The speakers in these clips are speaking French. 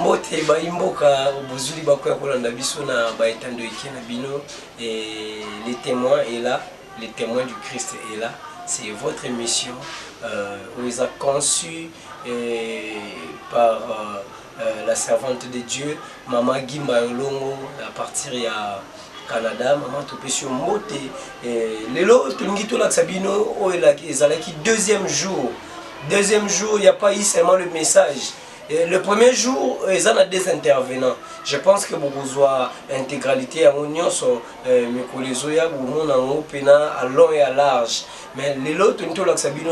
Mote baimboka bozuli bakoya kolanda biso na baetando ekena bino et les témoins est là, les témoins du Christ est là. C'est votre émission où ils ont conçu par la servante de Dieu, Maman Gimba Olongo, à partir de Canada, Maman Topesio Mote. Lelo, Tungito Laksabino, ils ont deuxième jour. Deuxième jour, il n'y a pas eu seulement le message. Et le premier jour, ils ont des intervenants. Je pense que vous avez intégralité en union sur mes collègues, à long et à large. Mais l'autre,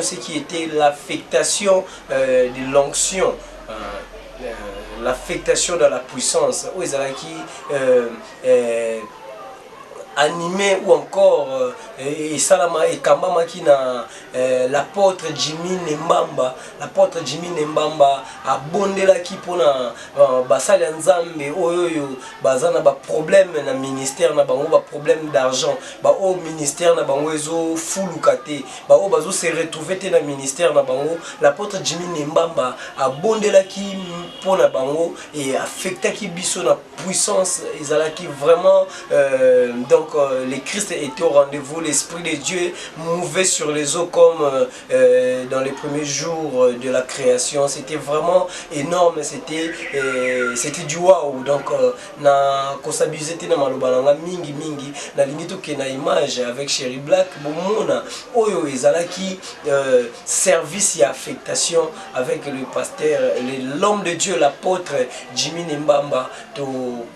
c'est qui était l'affectation de l'onction. L'affectation de la puissance. Où ils ont animé ou encore et Salama et Kambama qui na l'apôtre Jimmy Nembamba, l'apôtre Jimmy Nembamba a bondé la qui pour na basali nzambe oyo bazana ba problème na ministère na bango ba problème d'argent ba au ministère na bango ezo fulukate ba o bazo se retrouver te na ministère na bango l'apôtre Jimmy Nembamba a bondé la qui pour na bango et affecté qui biso na puissance ezala qui vraiment donc les Christ étaient au rendez-vous, l'Esprit de Dieu mouvait sur les eaux comme dans les premiers jours de la création. C'était vraiment énorme, c'était du waouh. Donc, na kosabizete na malobalanga mingi mingi na limito ke na image avec Sherry Black bomona oyo ezalaki service et affectation avec le pasteur, l'homme de Dieu, l'apôtre Jimmy Nembamba to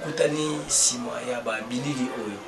kutani simaya ba bilili oyo.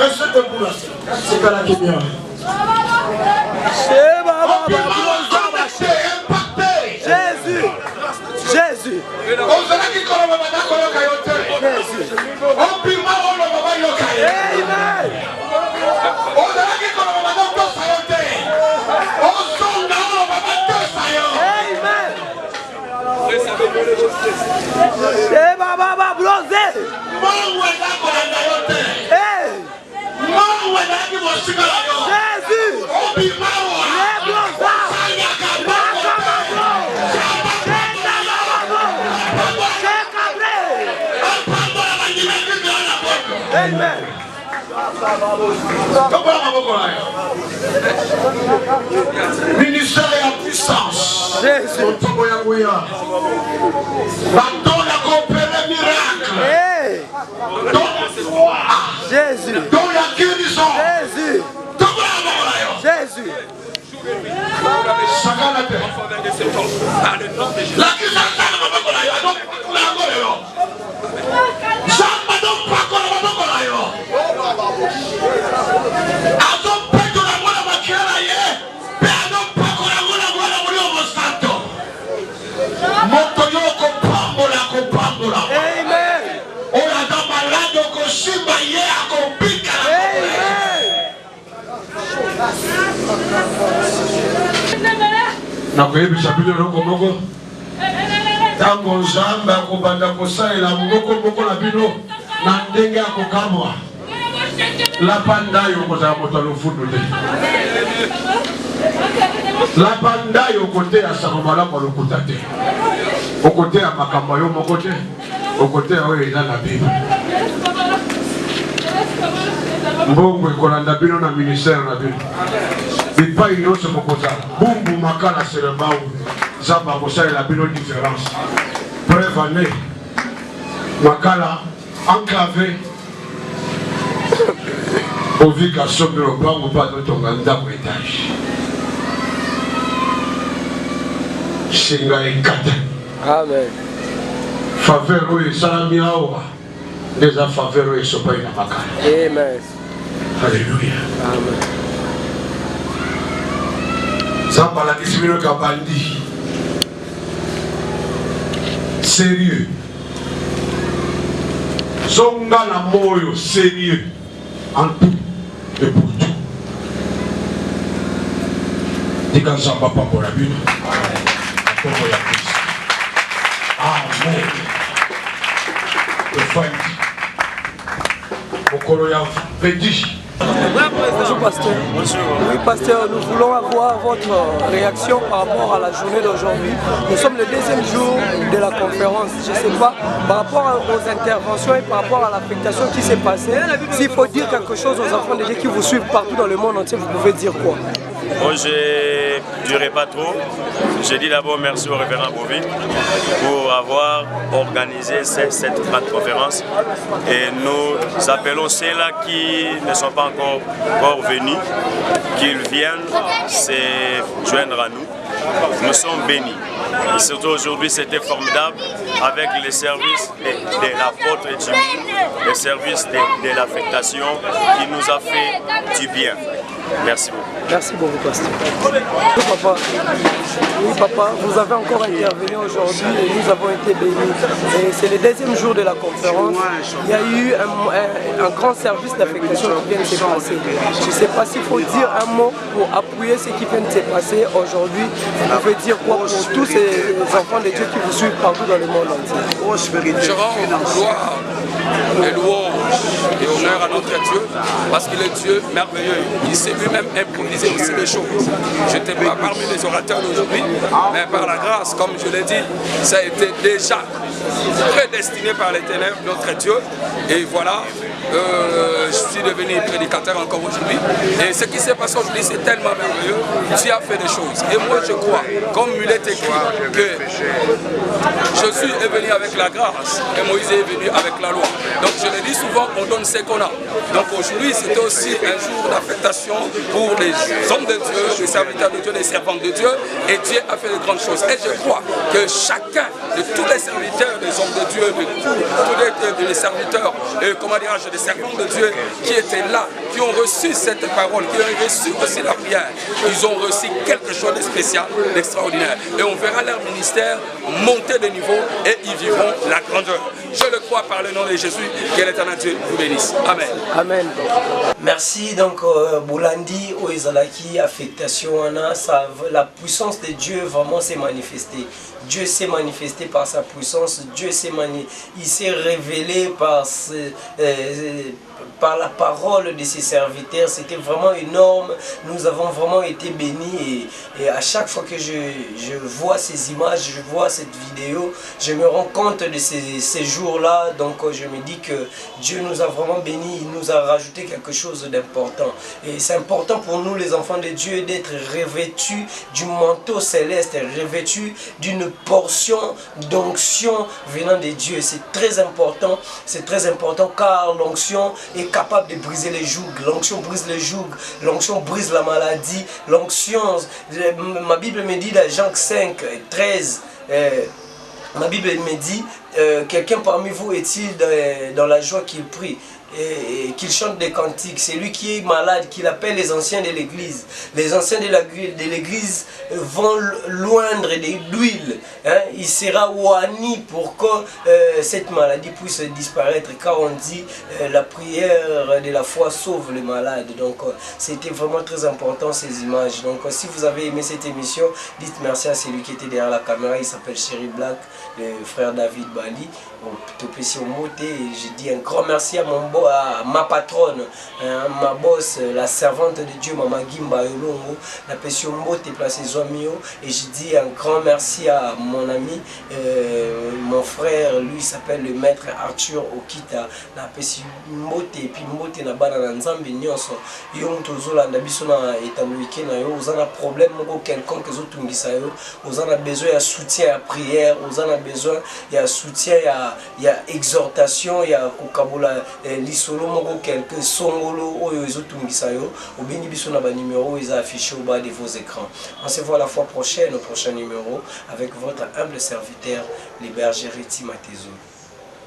Reste debout là. C'est pas là qui vient. Jésus. Jésus. Amen. Ministère et la puissance. Jésus. Jésus. Jésus. Jésus. nakoyebisa bino eloko moko ntango nzambe akobanda kosalela moko na bino na ndenge ya kokamwa lapanda yo kozala moto ya lofundu te lapanda yo koteya sango malamu ya lokuta te okoteya makambo yo moko te okoteya oyo eza na bible mbongo ekolanda bino na ministère na bino bipai nyonso mokozala bumbu makala serembau nzambe akosalela bino différence prévané makala enclavé ovika sombi lopango mpe azotonga ndako etage singa ekata Amen. faveur oyo esalami awa nde eza faveur oyo esopai na makala. Amen. Alléluia. Amen. Nzambe alakisi bino kabandi sérieux zonga na moyo sérieux en tout et pour tout. Tika nzambe apambola bino kombo ya Kristo. Amen. Efandi mokolo ya vedi. Bonjour pasteur. Bonjour. Oui pasteur, nous voulons avoir votre réaction par rapport à la journée d'aujourd'hui. Nous sommes le deuxième jour de la conférence. Je ne sais pas, par rapport aux interventions et par rapport à l'affectation qui s'est passée, s'il faut dire quelque chose aux enfants de Dieu qui vous suivent partout dans le monde entier, vous pouvez dire quoi? Moi, je ne dirai pas trop. Je dis d'abord merci au révérend Bouvi pour avoir organisé cette grande conférence. Et nous appelons ceux-là qui ne sont pas encore venus, qu'ils viennent se joindre à nous. Nous sommes bénis. Et surtout aujourd'hui, c'était formidable avec les services de l'apôtre Jimmy, les services de l'affectation qui nous a fait du bien. Merci beaucoup. Merci beaucoup, pasteur. Oui, papa. Oui, papa, vous avez encore intervenu aujourd'hui et nous avons été bénis. Et c'est le deuxième jour de la conférence. Il y a eu un grand service d'affectation qui vient de se passer. Je ne sais pas s'il faut dire un mot pour appuyer ce qui vient de se passer aujourd'hui. Vous pouvez dire quoi pour tous ces enfants de Dieu qui vous suivent partout dans le monde entier? Je rends gloire et louange et honneur à notre Dieu parce qu'il est Dieu merveilleux. Il s'est lui-même improvisé aussi les choses. Je n'étais pas parmi les orateurs d'aujourd'hui, mais par la grâce, comme je l'ai dit, ça a été déjà prédestiné par l'Éternel, notre Dieu. Et voilà, je suis devenu prédicateur encore aujourd'hui. Et ce qui s'est passé aujourd'hui, c'est tellement merveilleux. Dieu a fait des choses. Et moi, je crois, comme il est écrit, que je suis venu avec la grâce et Moïse est venu avec la loi. Donc je le dis souvent, on donne ce qu'on a. Donc aujourd'hui, c'était aussi un jour d'affectation pour les hommes de Dieu, les serviteurs de Dieu, les servantes de Dieu. Et Dieu a fait de grandes choses. Et je crois que chacun de tous les serviteurs, des hommes de Dieu, de tous les serviteurs, comment dirais-je, des servants de Dieu qui étaient là, qui ont reçu cette parole, qui ont reçu aussi la prière, ils ont reçu quelque chose de spécial, d'extraordinaire. Et on verra leur ministère monter de niveau et ils vivront la grandeur. Je le crois par le nom de Jésus, que l'Éternel Dieu vous bénisse. Amen. Amen. Merci. Donc, Boulandi, Oezalaki, affectation, la puissance de Dieu vraiment s'est manifestée. Dieu s'est manifesté par sa puissance, Dieu s'est révélé par la parole de ses serviteurs. C'était vraiment énorme. Nous avons vraiment été bénis et à chaque fois que je vois ces images, je vois cette vidéo, je me rends compte de ces jours-là. Donc je me dis que Dieu nous a vraiment bénis, il nous a rajouté quelque chose d'important. Et c'est important pour nous les enfants de Dieu d'être revêtus du manteau céleste, revêtus d'une portion d'onction venant de Dieu. C'est très important car l'onction est capable de briser les jougs. L'onction brise les jougs, l'onction brise la maladie, l'onction, ma Bible me dit dans Jean 5, 13, ma Bible me dit, quelqu'un parmi vous est-il dans la joie qu'il prie et qu'il chante des cantiques? C'est lui qui est malade, qu'il appelle les anciens de l'église. Les anciens de l'église vont loindre de l'huile. Il sera oigni pour que cette maladie puisse disparaître. Car on dit la prière de la foi sauve les malades. Donc c'était vraiment très important ces images. Donc si vous avez aimé cette émission, dites merci à celui qui était derrière la caméra. Il s'appelle Chéri Black, le frère David Bali. Et je dis un grand merci à ma patronne, ma boss, la servante de Dieu, Mama Gimba Yolongo, la passion Mbote placé Zoamio. Et je dis un grand merci à mon ami, mon frère, lui s'appelle le maître Arthur Okita, la passion Mbote, et puis Mbote na bana na nzambe nyonso. Yo tozola na biso na etamwike na yo, ozana problème moko quelconque ezotungisa yo, ozana besoin de soutien à prière, ozana besoin de soutien il y a exhortation, il y a kokabula lisolo moko quelque songolo oyo ezotungisa yo, obengi biso na ba numéro ils affichés au bas de vos écrans. On se voit la fois prochaine au prochain numéro avec votre humble serviteur, les bergers Reti Matezo.